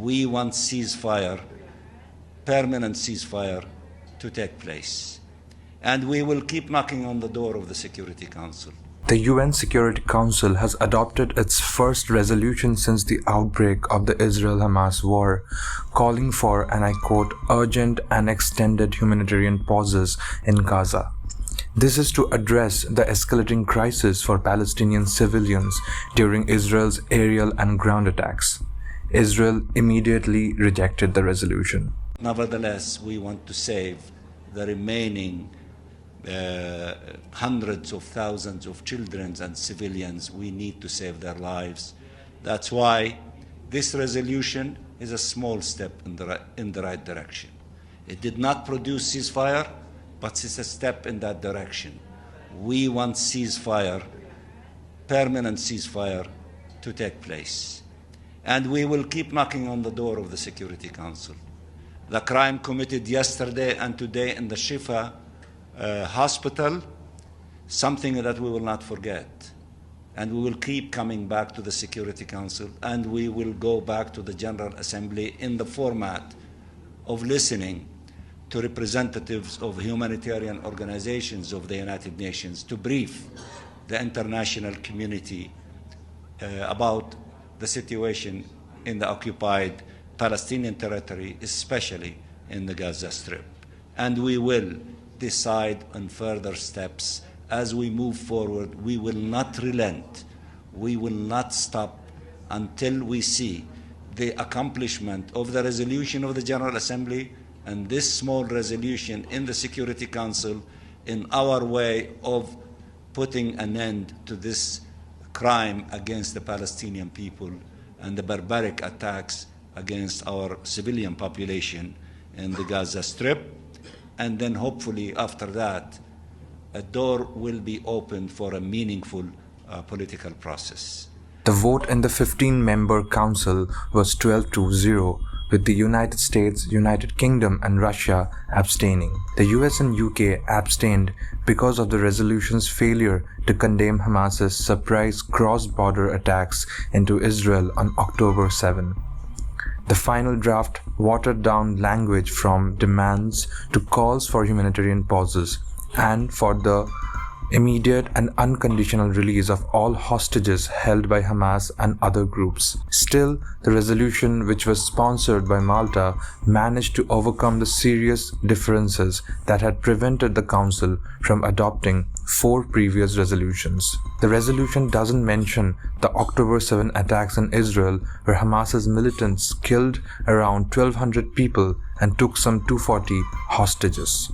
We want ceasefire, permanent ceasefire, to take place. And we will keep knocking on the door of the Security Council. The UN Security Council has adopted its first resolution since the outbreak of the Israel-Hamas war, calling for, and I quote, urgent and extended humanitarian pauses in Gaza. This is to address the escalating crisis for Palestinian civilians during Israel's aerial and ground attacks. Israel immediately rejected the resolution. Nevertheless, we want to save the remaining hundreds of thousands of children and civilians. We need to save their lives. That's why this resolution is a small step in the right direction. It did not produce ceasefire, but it's a step in that direction. We want ceasefire, permanent ceasefire, to take place. And we will keep knocking on the door of the Security Council. The crime committed yesterday and today in the Shifa hospital, something that we will not forget. And we will keep coming back to the Security Council, and we will go back to the General Assembly in the format of listening to representatives of humanitarian organizations of the United Nations to brief the international community about the situation in the occupied Palestinian territory, especially in the Gaza Strip. And we will decide on further steps as we move forward. We will not relent. We will not stop until we see the accomplishment of the resolution of the General Assembly and this small resolution in the Security Council in our way of putting an end to this crime against the Palestinian people and the barbaric attacks against our civilian population in the Gaza Strip. And then hopefully after that, a door will be opened for a meaningful political process. The vote in the 15-member council was 12-0, with the United States, United Kingdom and Russia abstaining. The US and UK abstained because of the resolution's failure to condemn Hamas's surprise cross-border attacks into Israel on October 7. The final draft watered down language from demands to calls for humanitarian pauses and for the immediate and unconditional release of all hostages held by Hamas and other groups. Still, the resolution, which was sponsored by Malta, managed to overcome the serious differences that had prevented the Council from adopting 4 previous resolutions. The resolution doesn't mention the October 7 attacks in Israel, where Hamas's militants killed around 1,200 people and took some 240 hostages.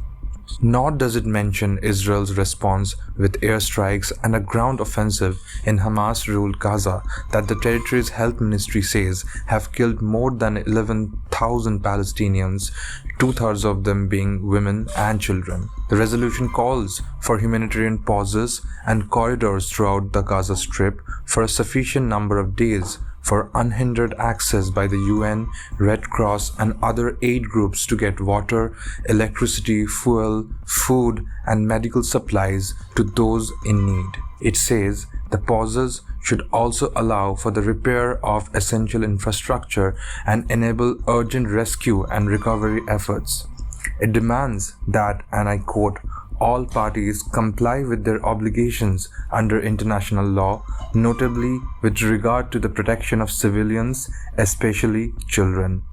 Nor does it mention Israel's response with airstrikes and a ground offensive in Hamas-ruled Gaza that the territory's health ministry says have killed more than 11,000 Palestinians, 2/3 of them being women and children. The resolution calls for humanitarian pauses and corridors throughout the Gaza Strip for a sufficient number of days for unhindered access by the UN, Red Cross and other aid groups to get water, electricity, fuel, food and medical supplies to those in need. It says the pauses should also allow for the repair of essential infrastructure and enable urgent rescue and recovery efforts. It demands that, and I quote, all parties comply with their obligations under international law, notably with regard to the protection of civilians, especially children.